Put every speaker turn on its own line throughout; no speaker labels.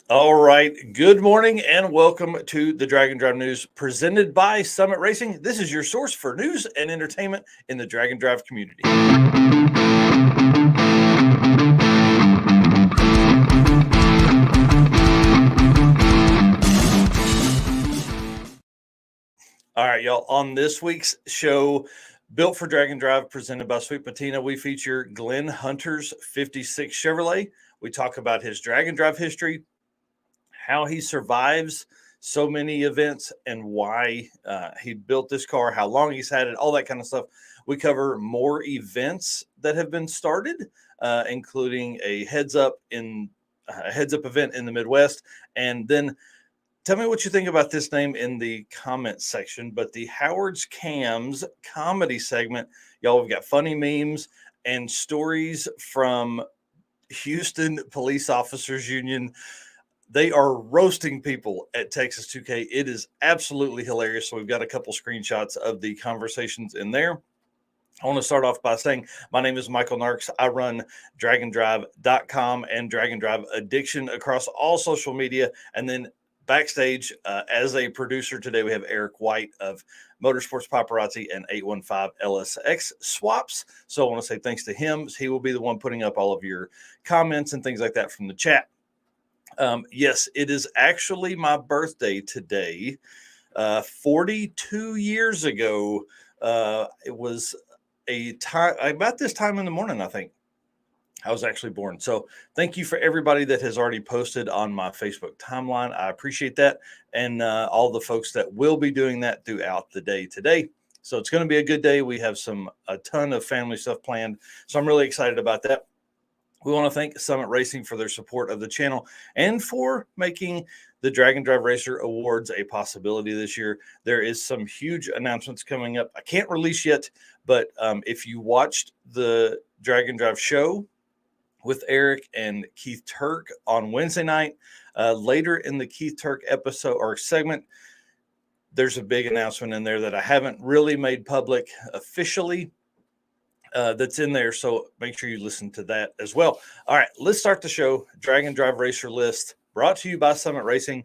All right. Good morning and welcome to the Dragon Drive News presented by Summit Racing. This is your source for news and entertainment in the Dragon Drive community. All right, y'all. On this week's show, Built for Dragon Drive, presented by Sweet Patina, we feature Glenn Hunter's 56 Chevrolet. We talk about his Dragon Drive history, how he survives so many events, and why he built this car, how long he's had it, all that kind of stuff. We cover more events that have been started, including a heads up event in the Midwest, and then tell me what you think about this name in the comments section. But the Howard's Cams comedy segment, y'all, we've got funny memes and stories from Houston Police Officers Union. They are roasting people at Texas 2K. It is absolutely hilarious. So we've got a couple screenshots of the conversations in there. I want to start off by saying my name is Michael Narks. I run DragonDrive.com and Dragon Drive Addiction across all social media. And then backstage, as a producer today, we have Eric White of Motorsports Paparazzi and 815 LSX Swaps. So I want to say thanks to him. He will be the one putting up all of your comments and things like that from the chat. Yes, it is actually my birthday today. 42 years ago, it was a time about this time in the morning, I think I was actually born. So thank you for everybody that has already posted on my Facebook timeline. I appreciate that. And all the folks that will be doing that throughout the day today. So it's going to be a good day. We have a ton of family stuff planned. So I'm really excited about that. We want to thank Summit Racing for their support of the channel and for making the Dragon Drive Racer Awards a possibility this year. There is some huge announcements coming up. I can't release yet, but if you watched the Dragon Drive show with Eric and Keith Turk on Wednesday night, later in the Keith Turk episode or segment, there's a big announcement in there that I haven't really made public officially. That's in there, so make sure you listen to that as well. All right, let's start the show. Dragon Drive Racer list brought to you by Summit Racing.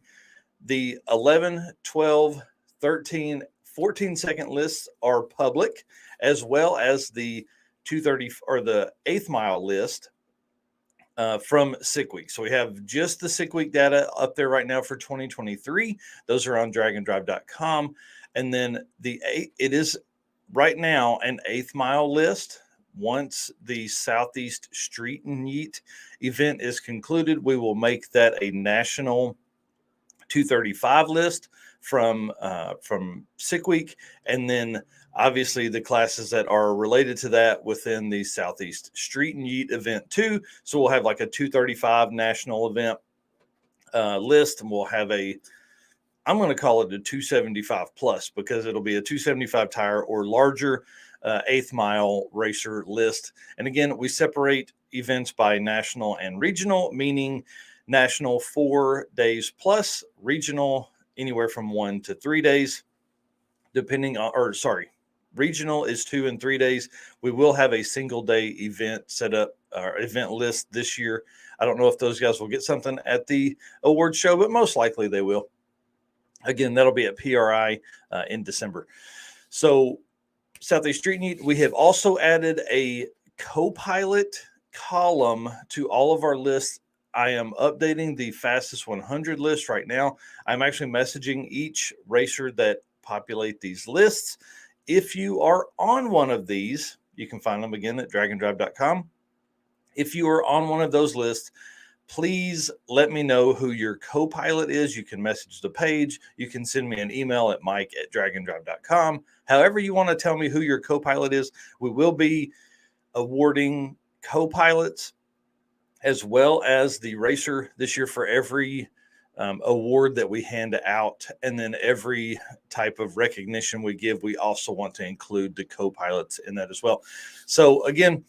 The 11, 12, 13, 14 second lists are public, as well as the 230 or the 8th mile list from Sick Week. So we have just the Sick Week data up there right now for 2023. Those are on dragondrive.com. And then it is right now an 8th mile list. Once the Southeast Street and Yeet event is concluded, we will make that a national 235 list from Sick Week, and then obviously the classes that are related to that within the Southeast Street and Yeet event too. So we'll have like a 235 national event list, and we'll have I'm going to call it a 275 plus, because it'll be a 275 tire or larger 8th mile racer list. And again, we separate events by national and regional, meaning national 4 days plus, regional anywhere from 1 to 3 days, regional is 2 and 3 days. We will have a single day event set up, or event list this year. I don't know if those guys will get something at the award show, but most likely they will. Again, that'll be at PRI in December. So Southeast Street Meet, we have also added a co-pilot column to all of our lists. I am updating the fastest 100 list right now. I'm actually messaging each racer that populate these lists. If you are on one of these, you can find them again at dragondrive.com. If you are on one of those lists, please let me know who your co-pilot is. You can message the page. You can send me an email at mike@dragondrive.com. However you want to tell me who your co-pilot is. We will be awarding co-pilots as well as the racer this year for every award that we hand out. And then every type of recognition we give, we also want to include the co-pilots in that as well. So again,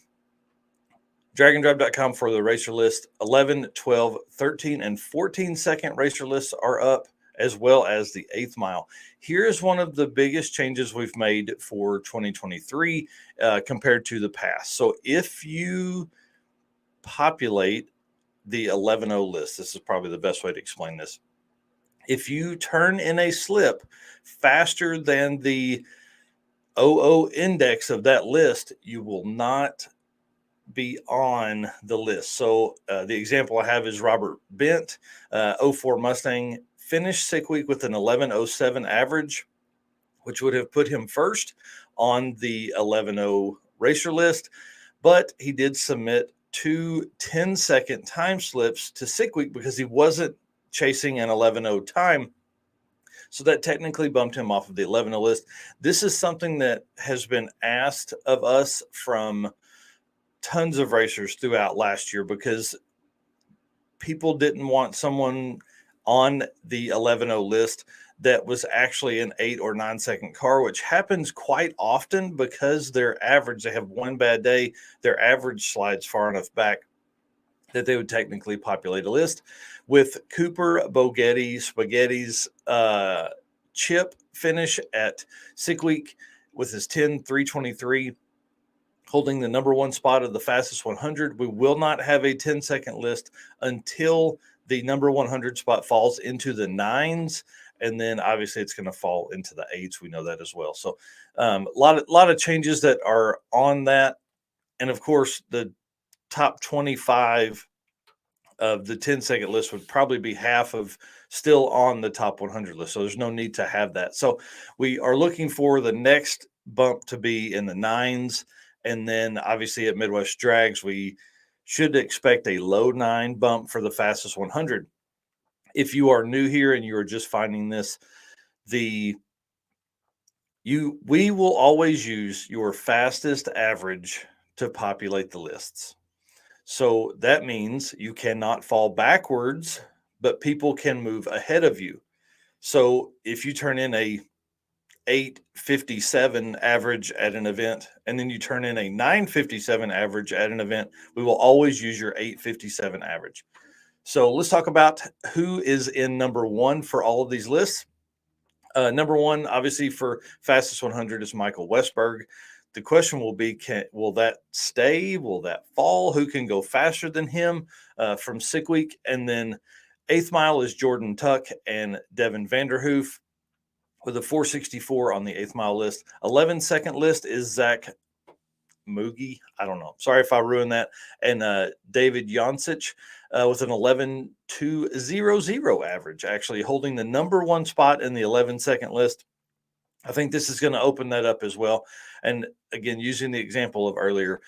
dragondrive.com for the racer list. 11, 12, 13, and 14 second racer lists are up, as well as the 8th mile. Here's one of the biggest changes we've made for 2023 compared to the past. So if you populate the 11-0 list. This is probably the best way to explain this. If you turn in a slip faster than the 00 index of that list, you will not be on the list. So the example I have is Robert Bent, 04 Mustang, finished sick week with an 11:07 average, which would have put him first on the 11:0 racer list. But he did submit two 10-second time slips to sick week because he wasn't chasing an 11:0 time. So that technically bumped him off of the 11:0 list. This is something that has been asked of us from tons of racers throughout last year because people didn't want someone on the 11:0 list that was actually an 8 or 9 second car, which happens quite often because their average, they have one bad day, their average slides far enough back that they would technically populate a list. With Cooper Spaghetti's chip finish at sick week with his 10.323, holding the number one spot of the fastest 100. We will not have a 10-second list until the number 100 spot falls into the nines. And then obviously it's going to fall into the eights. We know that as well. So a lot of changes that are on that. And of course, the top 25 of the 10-second list would probably be half of still on the top 100 list. So there's no need to have that. So we are looking for the next bump to be in the nines. And then obviously at Midwest Drags, we should expect a low 9 bump for the fastest 100. If you are new here and you are just finding this, we will always use your fastest average to populate the lists. So that means you cannot fall backwards, but people can move ahead of you. So if you turn in a 8:57 average at an event, and then you turn in a 9:57 average at an event, we will always use your 8:57 average. So let's talk about who is in number one for all of these lists. Number one, obviously, for fastest 100 is Michael Westberg. The question will be, will that stay? Will that fall? Who can go faster than him from sick week? And then eighth mile is Jordan Tuck and Devin Vanderhoof with a 464 on the eighth mile list. 11-second list is Zach Moogie. I don't know. Sorry if I ruined that. And David Jancic with an 11.200 average, actually holding the number one spot in the 11-second list. I think this is going to open that up as well. And again, using the example of earlier,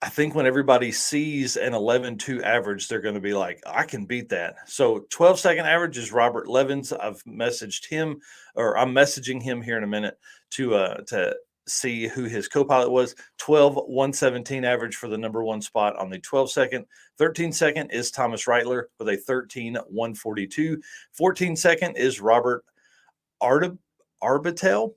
I think when everybody sees an 11.2 average, they're going to be like, I can beat that. So 12-second average is Robert Levins. I've messaged him, or I'm messaging him here in a minute to see who his co-pilot was. 12.117 average for the number one spot on the 12-second. 13-second is Thomas Reitler with a 13.142. 14-second is Robert Arbitel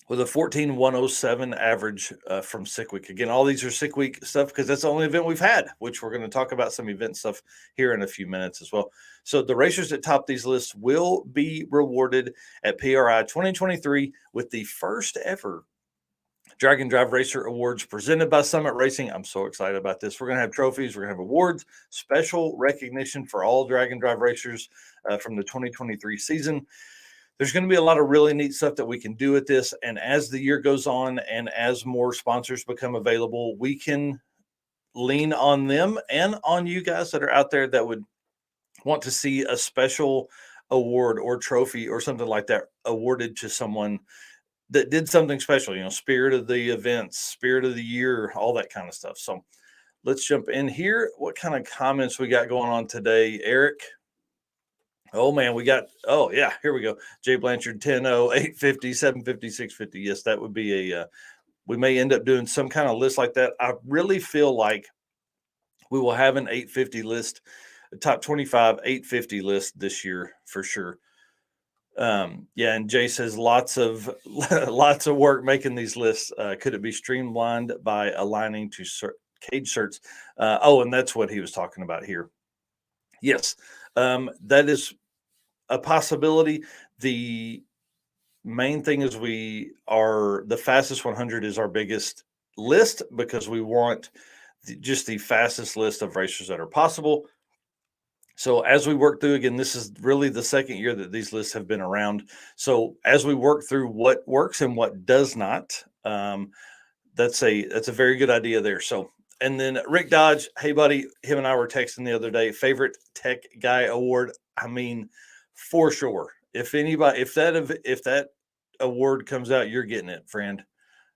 with a 14.107 average from sick week. Again, all these are sick week stuff because that's the only event we've had, which we're going to talk about some event stuff here in a few minutes as well. So the racers that top these lists will be rewarded at PRI 2023 with the first ever Drag and Drive Racer Awards presented by Summit Racing. I'm so excited about this. We're going to have trophies. We're going to have awards, special recognition for all Drag and Drive racers from the 2023 season. There's going to be a lot of really neat stuff that we can do with this. And as the year goes on and as more sponsors become available, we can lean on them and on you guys that are out there that would want to see a special award or trophy or something like that awarded to someone that did something special, spirit of the events, spirit of the year, all that kind of stuff. So let's jump in here. What kind of comments we got going on today, Eric? Oh man, here we go. Jay Blanchard, 10-0, 850, 750, 650. Yes, that would be we may end up doing some kind of list like that. I really feel like we will have an 850 list, a top 25 850 list this year for sure. And Jay says lots of work making these lists. Could it be streamlined by aligning to cage certs? And that's what he was talking about here. Yes, that is a possibility. The main thing is the fastest 100 is our biggest list because we want just the fastest list of racers that are possible. So as we work through, again, this is really the second year that these lists have been around. So as we work through what works and what does not, that's a very good idea there. So, and then Rick Dodge, hey buddy, him and I were texting the other day. Favorite tech guy award. I mean, for sure. If that award comes out, you're getting it, friend.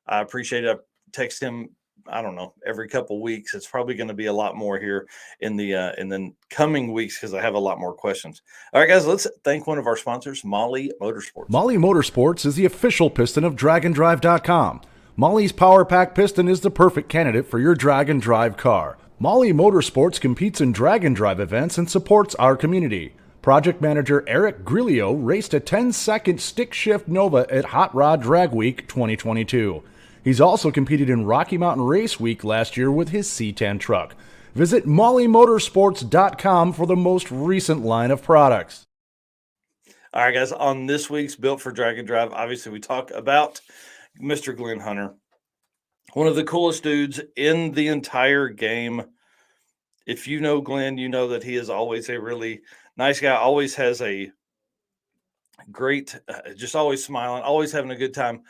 I appreciate it. I text him, I don't know, every couple weeks. It's probably going to be a lot more here in the coming weeks because I have a lot more questions. All right, guys, let's thank one of our sponsors, Molly Motorsports.
Molly Motorsports is the official piston of DragNDrive.com. Molly's Power Pack piston is the perfect candidate for your drag and drive car. Molly Motorsports competes in drag and drive events and supports our community. Project manager Eric Grillo raced a 10-second stick shift Nova at Hot Rod Drag Week 2022. He's also competed in Rocky Mountain Race Week last year with his C10 truck. Visit mollymotorsports.com for the most recent line of products.
All right, guys, on this week's Built for Drag and Drive, obviously we talk about Mr. Glenn Hunter, one of the coolest dudes in the entire game. If you know Glenn, you know that he is always a really nice guy, always has a great, just always smiling, always having a good time.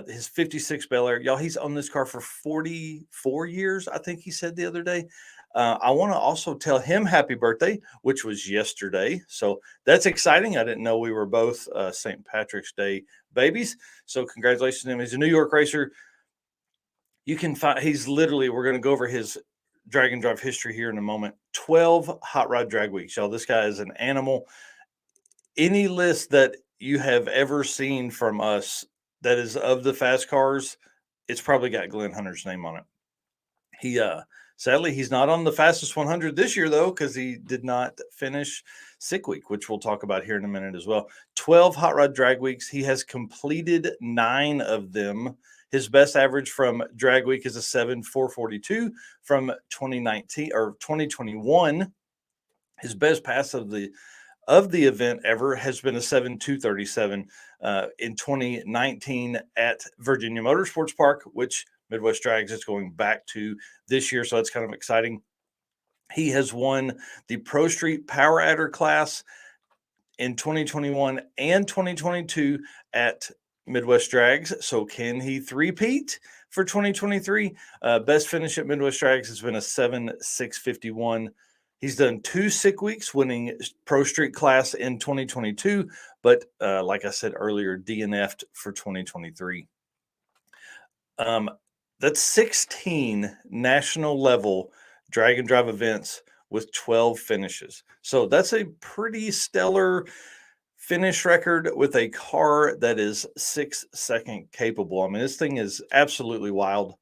His 56 Bel Air, y'all, he's on this car for 44 years, I think he said the other day. I want to also tell him happy birthday, which was yesterday. So that's exciting. I didn't know we were both St. Patrick's Day babies. So congratulations to him. He's a New York racer. You can find, he's literally, we're going to go over his drag and drive history here in a moment. 12 hot rod drag weeks, y'all. This guy is an animal. Any list that you have ever seen from us that is of the fast cars, it's probably got Glenn Hunter's name on it. He sadly he's not on the fastest 100 this year though, because he did not finish sick week, which we'll talk about here in a minute as well. 12 hot rod drag weeks. He has completed 9 of them. His best average from drag week is a 7.442 from 2019 or 2021. His best pass of the event ever has been a 7.237 in 2019 at Virginia Motorsports Park, which Midwest Drags is going back to this year. So that's kind of exciting. He has won the Pro Street Power Adder class in 2021 and 2022 at Midwest Drags. So can he three-peat for 2023? Best finish at Midwest Drags has been a 7.651. He's done 2 sick weeks, winning Pro Street class in 2022, but like I said earlier, DNF'd for 2023. That's 16 national level drag and drive events with 12 finishes. So that's a pretty stellar finish record with a car that is 6-second capable. I mean, this thing is absolutely wild.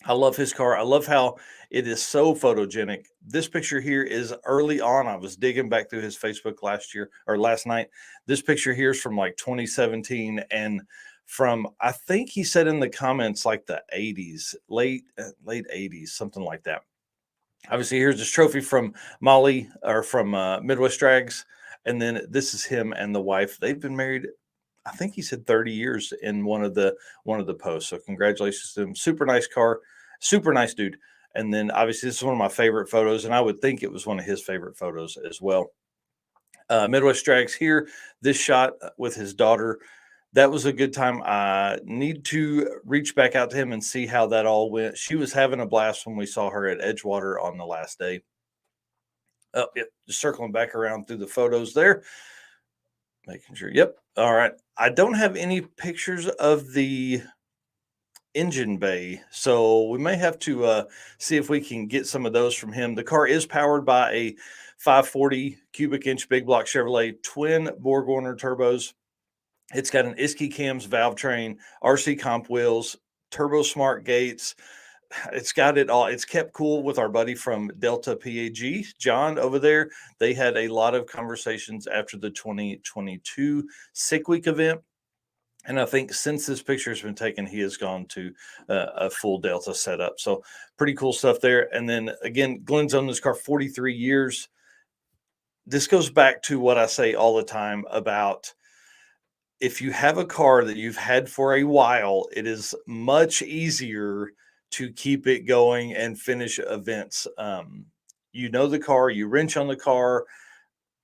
I love his car. I love how it is so photogenic. This picture here is early on. I was digging back through his Facebook last night. This picture here is from like 2017 and from, I think he said in the comments, like the 80s, late 80s, something like that. Obviously, here's his trophy from Molly or from Midwest Drags. And then this is him and the wife. They've been married, I think he said 30 years in one of the posts. So congratulations to him. Super nice car, super nice dude. And then obviously this is one of my favorite photos, and I would think it was one of his favorite photos as well. Midwest Drags here, this shot with his daughter. That was a good time. I need to reach back out to him and see how that all went. She was having a blast when we saw her at Edgewater on the last day. Oh, yep, just circling back around through the photos there. Making sure. Yep. All right. I don't have any pictures of the engine bay, so we may have to see if we can get some of those from him. The car is powered by a 540 cubic inch big block Chevrolet twin Borg-Warner turbos. It's got an Isky cams, valve train, RC comp wheels, turbo smart gates. It's got it all. It's kept cool with our buddy from Delta PAG, John over there. They had a lot of conversations after the 2022 sick week event. And I think since this picture has been taken, he has gone to a full Delta setup. So pretty cool stuff there. And then again, Glenn's owned this car 43 years. This goes back to what I say all the time about if you have a car that you've had for a while, it is much easier to keep it going and finish events. You know the car, you wrench on the car,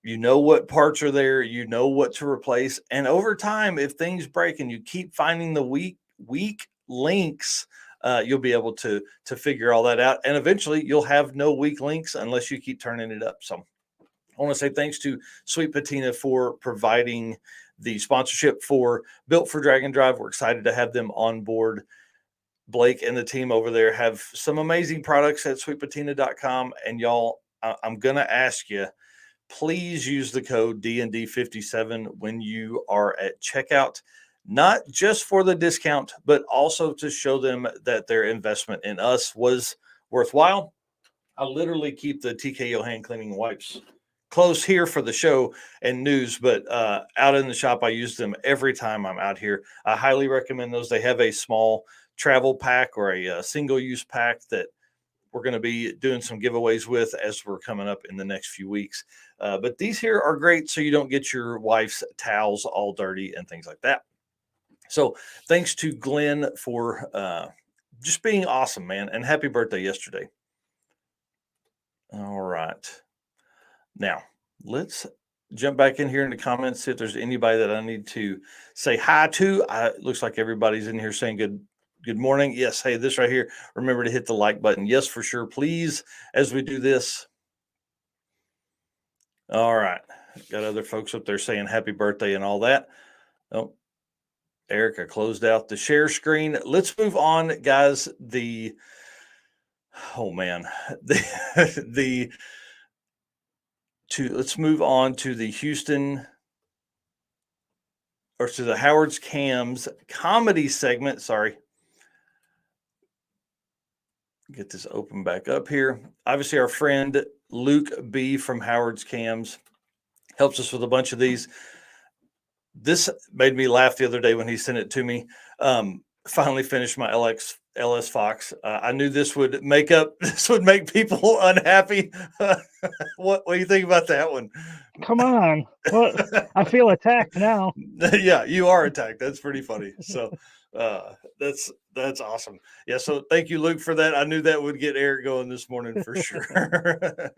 you know what parts are there, you know what to replace, and over time, if things break and you keep finding the weak links, you'll be able to figure all that out, and eventually you'll have no weak links unless you keep turning it up. So I want to say thanks to Sweet Patina for providing the sponsorship for Built for Drag and Drive. We're excited to have them on board. Blake and the team over there have some amazing products at sweetpatina.com. And y'all, I'm going to ask you, please use the code DND57 when you are at checkout, not just for the discount, but also to show them that their investment in us was worthwhile. I literally keep the TKO hand cleaning wipes close here for the show and news, but out in the shop, I use them every time I'm out here. I highly recommend those. They have a small travel pack or a single use pack that we're going to be doing some giveaways with as we're coming up in the next few weeks. But these here are great so you don't get your wife's towels all dirty and things like that. So thanks to Glenn for just being awesome, man. And happy birthday yesterday. All right. Now, let's jump back in here in the comments, see if there's anybody that I need to say hi to. It looks like everybody's in here saying good morning. Yes, hey, this right here. Remember to hit the like button. Yes, for sure. Please, as we do this. All right. Got other folks up there saying happy birthday and all that. Oh, Erica closed out the share screen. Let's move on, guys. Let's move on to the Houston or to the Howard's Cams comedy segment. Sorry. Get this open back up here. Obviously, our friend Luke B from Howard's Cams helps us with a bunch of these. This made me laugh the other day when he sent it to me. Finally finished my LS Fox. I knew this would make people unhappy. What do you think about that one?
Come on. What? I feel attacked now.
Yeah, you are attacked. That's pretty funny. So that's awesome. Yeah, so thank you, Luke, for that. I knew that would get Eric going this morning for sure.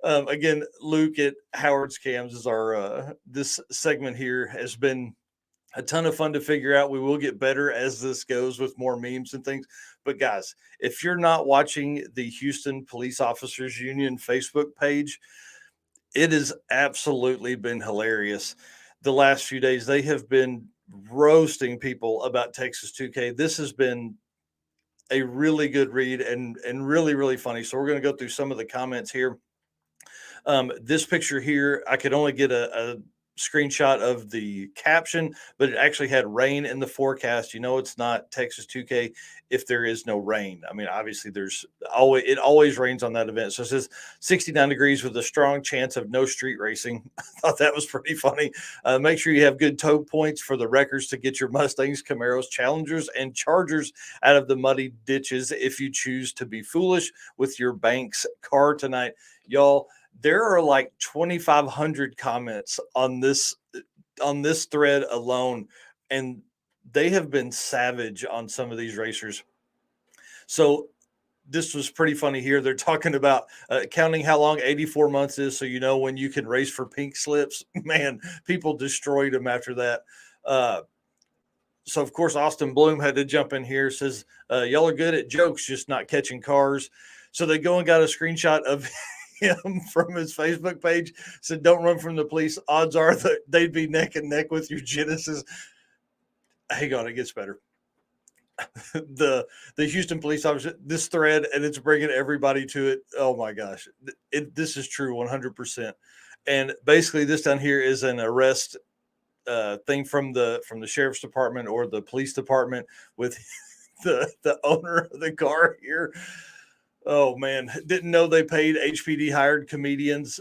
Again, Luke at Howard's Cams is our this segment here has been a ton of fun to figure out. We will get better as this goes with more memes and things. But guys, if you're not watching the Houston Police Officers Union Facebook page, it has absolutely been hilarious. The last few days, they have been roasting people about Texas 2K. This has been a really good read and really, really funny. So we're going to go through some of the comments here. This picture here, I could only get a screenshot of the caption, but it actually had rain in the forecast. You know, it's not Texas 2K if there is no rain. I mean, obviously it always rains on that event. So it says 69 degrees with a strong chance of no street racing. I thought that was pretty funny. Make sure you have good tow points for the wreckers to get your Mustangs, Camaros, Challengers, and Chargers out of the muddy ditches if you choose to be foolish with your bank's car tonight. Y'all, there are like 2,500 comments on this thread alone, and they have been savage on some of these racers. So this was pretty funny here. They're talking about counting how long 84 months is, so you know when you can race for pink slips. Man, people destroyed them after that. So, of course, Austin Bloom had to jump in here, says, y'all are good at jokes, just not catching cars. So they go and got a screenshot of him from his Facebook page, said, don't run from the police. Odds are that they'd be neck and neck with your Genesis. Hang on, it gets better. The Houston police officer, this thread, and it's bringing everybody to it. Oh my gosh, this is true 100%. And basically, this down here is an arrest thing from the sheriff's department or the police department with the owner of the car here. Oh man, didn't know they paid HPD hired comedians.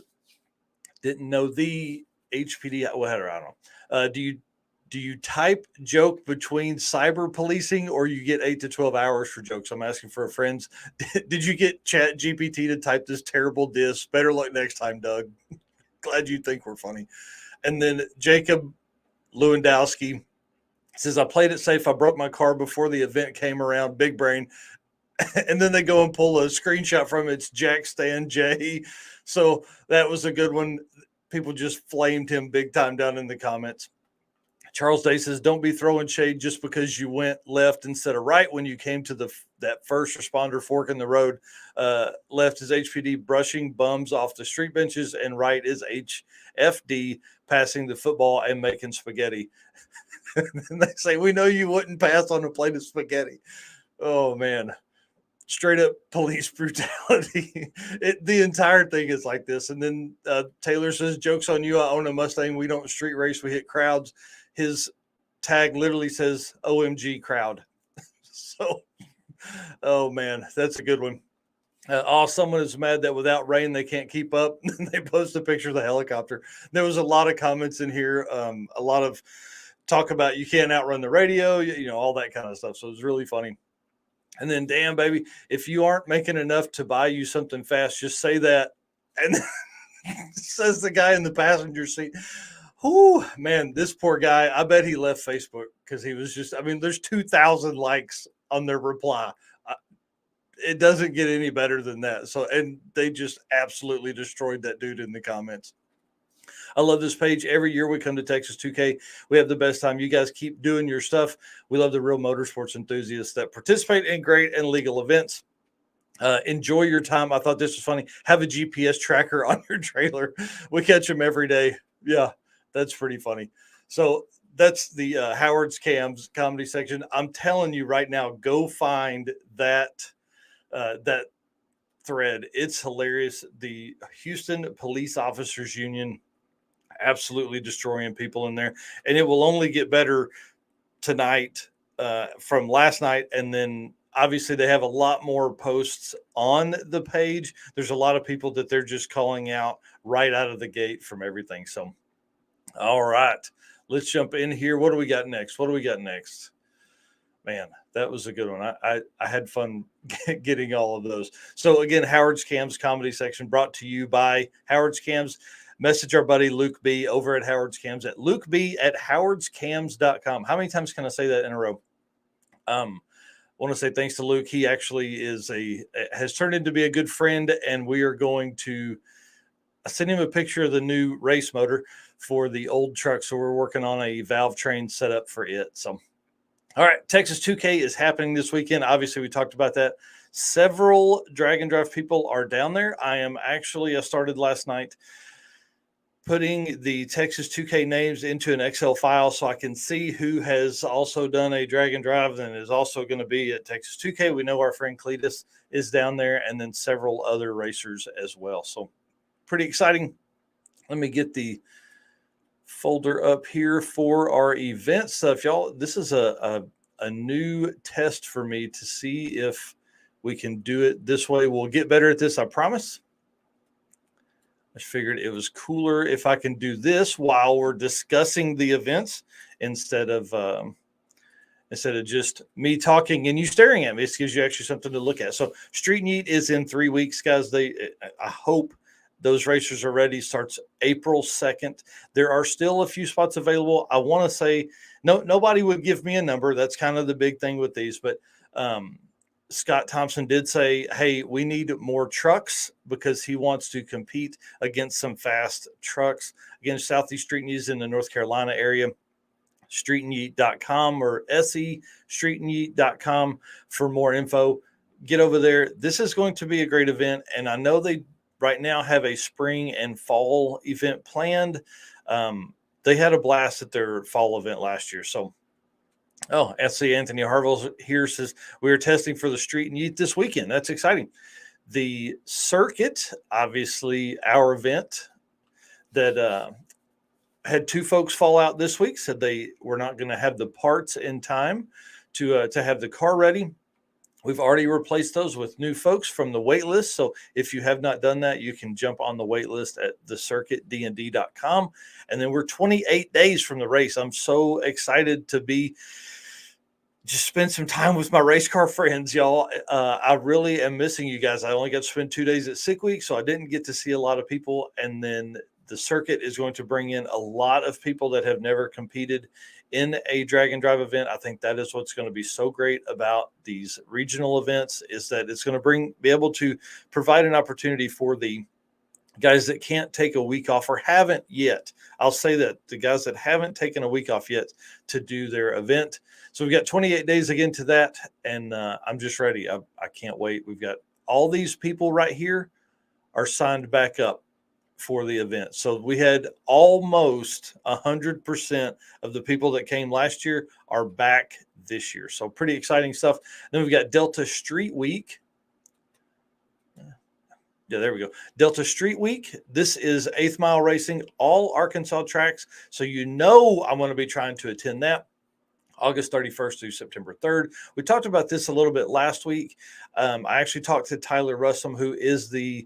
Didn't know the HPD. Well, I don't know. Do you type joke between cyber policing or you get 8 to 12 hours for jokes? I'm asking for a friends. Did you get Chat GPT to type this terrible diss? Better luck next time, Doug. Glad you think we're funny. And then Jacob Lewandowski says, I played it safe. I broke my car before the event came around. Big brain. And then they go and pull a screenshot from it's Jack Stan J. So that was a good one. People just flamed him big time down in the comments. Charles Day says, "Don't be throwing shade just because you went left instead of right when you came to that first responder fork in the road. Left is HPD brushing bums off the street benches, and right is HFD passing the football and making spaghetti." And they say, "We know you wouldn't pass on a plate of spaghetti." Oh man, straight up police brutality. The entire thing is like this. And then Taylor says, "Joke's on you. I own a Mustang. We don't street race. We hit crowds." His tag literally says OMG crowd. So, oh man, that's a good one. Someone is mad that without rain they can't keep up. They post a picture of the helicopter. There was a lot of comments in here, a lot of talk about you can't outrun the radio, all that kind of stuff. So it was really funny. And then, damn, baby, if you aren't making enough to buy you something fast, just say that. And says the guy in the passenger seat. Oh, man, this poor guy, I bet he left Facebook because he was just, there's 2,000 likes on their reply. It doesn't get any better than that. So, and they just absolutely destroyed that dude in the comments. I love this page. Every year we come to Texas 2K. We have the best time. You guys keep doing your stuff. We love the real motorsports enthusiasts that participate in great and legal events. Enjoy your time. I thought this was funny. Have a GPS tracker on your trailer. We catch them every day. Yeah, that's pretty funny. So that's the Howard's Cams comedy section. I'm telling you right now, go find that thread. It's hilarious. The Houston Police Officers Union absolutely destroying people in there, and it will only get better tonight from last night. And then obviously they have a lot more posts on the page. There's a lot of people that they're just calling out right out of the gate from everything. So all right, let's jump in here. What do we got next? Man, that was a good one. I had fun getting all of those. So again, Howard's Cams comedy section brought to you by Howard's Cams. Message our buddy Luke B over at Howard's Cams at lukeb@howardscams.com. How many times can I say that in a row? I want to say thanks to Luke. He actually has turned into be a good friend, and we are going to send him a picture of the new race motor for the old truck. So we're working on a valve train setup for it. So, all right, Texas 2K is happening this weekend. Obviously, we talked about that. Several drag and drive people are down there. I started last night putting the Texas 2K names into an Excel file so I can see who has also done a drag and drive and is also going to be at Texas 2K. We know our friend Cletus is down there, and then several other racers as well. So pretty exciting. Let me get the folder up here for our event stuff. Y'all, this is a new test for me to see if we can do it this way. We'll get better at this, I promise. I figured it was cooler if I can do this while we're discussing the events instead of just me talking and you staring at me. This gives you actually something to look at. So Street Meet is in 3 weeks, guys. I hope those racers are ready. Starts April 2nd. There are still a few spots available. I want to say nobody would give me a number. That's kind of the big thing with these, but Scott Thompson did say, hey, we need more trucks because he wants to compete against some fast trucks. Again, Southeast Street Meet in the North Carolina area. streetandyeet.com or streetandyeet.com for more info. Get over there. This is going to be a great event, and I know they right now have a spring and fall event planned. They had a blast at their fall event last year, so SC Anthony Harville here says we are testing for the Street and Yeet this weekend. That's exciting. The circuit, obviously, our event that had 2 folks fall out this week, said they were not going to have the parts in time to have the car ready. We've already replaced those with new folks from the wait list. So if you have not done that, you can jump on the wait list at thecircuitdnd.com. And then we're 28 days from the race. I'm so excited to just spend some time with my race car friends, y'all. I really am missing you guys. I only got to spend 2 days at sick week, so I didn't get to see a lot of people. And then the circuit is going to bring in a lot of people that have never competed in a drag and drive event. I think that is what's going to be so great about these regional events, is that it's going to be able to provide an opportunity for the guys that can't take a week off or haven't yet. I'll say that the guys that haven't taken a week off yet to do their event. So we've got 28 days again to that. And I'm just ready. I can't wait. We've got all these people right here are signed back up for the event. So we had almost 100% of the people that came last year are back this year. So pretty exciting stuff. Then we've got Delta Street Week. Yeah, there we go. Delta Street Week. This is 8th Mile Racing, all Arkansas tracks. So I'm going to be trying to attend that August 31st through September 3rd. We talked about this a little bit last week. I actually talked to Tyler Russell, who is the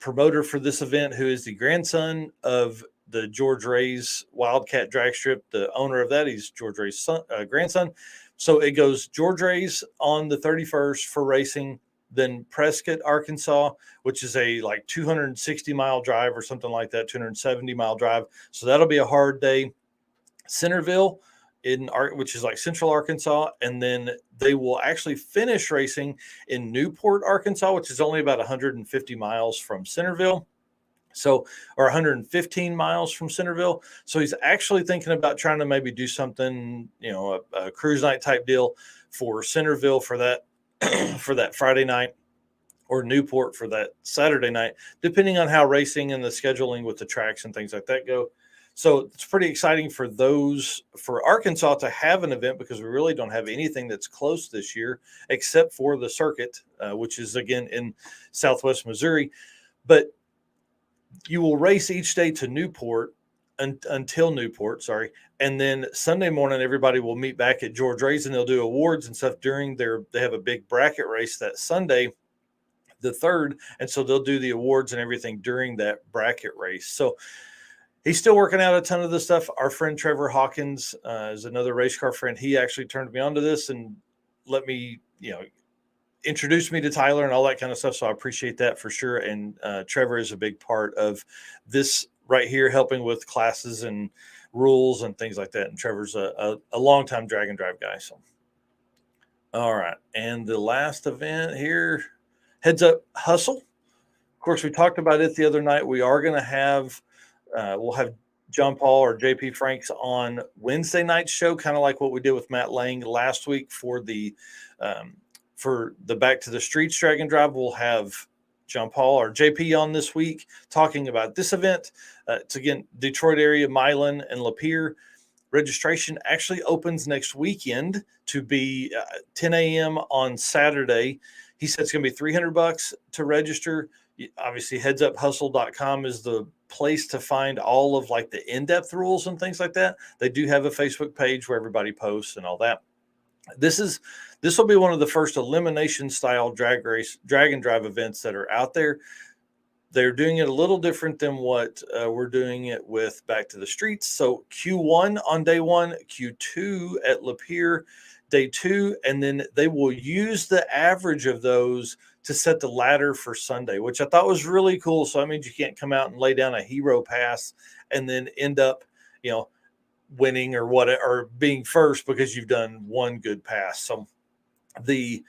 promoter for this event, who is the grandson of the George Ray's Wildcat Drag Strip. The owner of that, he's George Ray's grandson. So it goes George Ray's on the 31st for racing, then Prescott, Arkansas, which is a like 260-mile drive or something like that, 270-mile drive. So that'll be a hard day. Centerville, which is like Central Arkansas, and then they will actually finish racing in Newport, Arkansas, which is only about 150 miles from Centerville. So, or 115 miles from Centerville. So he's actually thinking about trying to maybe do something, a cruise night type deal for Centerville for that for that Friday night, or Newport for that Saturday night, depending on how racing and the scheduling with the tracks and things like that go. So it's pretty exciting for Arkansas to have an event, because we really don't have anything that's close this year except for the circuit, which is again in Southwest Missouri. But you will race each day to Newport until Newport, and then Sunday morning everybody will meet back at George Ray's, and they'll do awards and stuff they have a big bracket race that Sunday, the 3rd, and so they'll do the awards and everything during that bracket race. So he's still working out a ton of this stuff. Our friend Trevor Hawkins is another race car friend. He actually turned me on to this and let me, introduce me to Tyler and all that kind of stuff. So I appreciate that for sure. And Trevor is a big part of this right here, helping with classes and rules and things like that. And Trevor's a longtime drag and drive guy. So, all right. And the last event here, Heads Up Hustle. Of course, we talked about it the other night. We are going to have, we'll have John Paul or JP Franks on Wednesday night show, kind of like what we did with Matt Lang last week for the Back to the Streets Drag and Drive. We'll have John Paul or JP on this week talking about this event. It's again, Detroit area, Milan and Lapeer. Registration actually opens next weekend to be 10 a.m. on Saturday. He said it's going to be $300 to register. Obviously, headsuphustle.com is the place to find all of like the in-depth rules and things like that. They do have a Facebook page where everybody posts and all that. This will be one of the first elimination style drag and drive events that are out there. They're doing it a little different than what we're doing it with Back to the Streets. So Q1 on day 1, Q2 at Lapeer day 2, and then they will use the average of those to set the ladder for Sunday, which I thought was really cool. So that means you can't come out and lay down a hero pass and then end up, winning or or being first because you've done one good pass. So the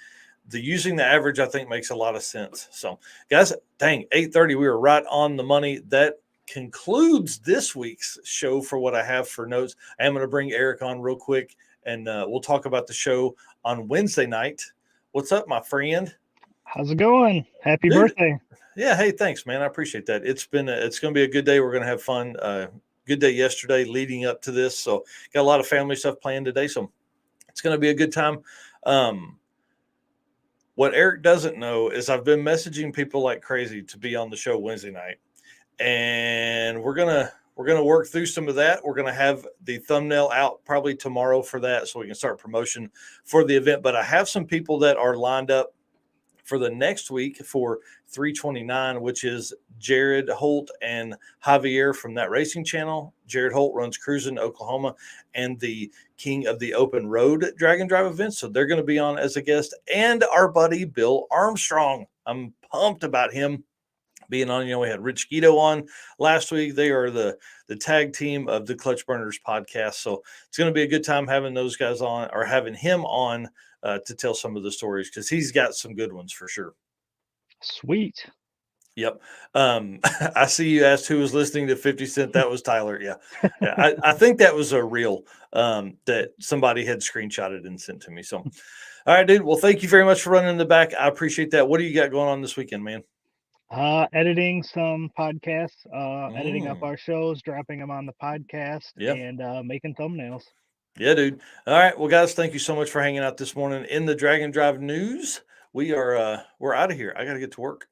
using the average, I think, makes a lot of sense. So guys, dang, 8:30, we were right on the money. That concludes this week's show for what I have for notes. I am going to bring Eric on real quick, and we'll talk about the show on Wednesday night. What's up, my friend?
How's it going? Happy birthday.
Yeah. Hey, thanks, man. I appreciate that. It's going to be a good day. We're going to have fun. Good day yesterday leading up to this. So got a lot of family stuff planned today. So it's going to be a good time. What Eric doesn't know is I've been messaging people like crazy to be on the show Wednesday night, and we're going to work through some of that. We're going to have the thumbnail out probably tomorrow for that, so we can start promotion for the event. But I have some people that are lined up for the next week for 329, which is Jared Holt and Javier from That Racing Channel. Jared Holt runs Cruisin' Oklahoma and the King of the Open Road Drag and Drive events. So they're going to be on as a guest. And our buddy Bill Armstrong. I'm pumped about him being on. We had Rich Guido on last week. They are the tag team of the Clutch Burners podcast. So it's going to be a good time having those guys on, or having him on to tell some of the stories, because he's got some good ones for sure.
Sweet.
Yep. I see you asked who was listening to 50 Cent. That was Tyler. Yeah. I think that was a reel that somebody had screenshotted and sent to me. So, all right, dude. Well, thank you very much for running in the back. I appreciate that. What do you got going on this weekend, man?
Editing some podcasts, editing up our shows, dropping them on the podcast,
Yeah.
and making thumbnails.
Yeah, dude. All right. Well, guys, thank you so much for hanging out this morning in the Drag and Drive news. We're out of here. I got to get to work.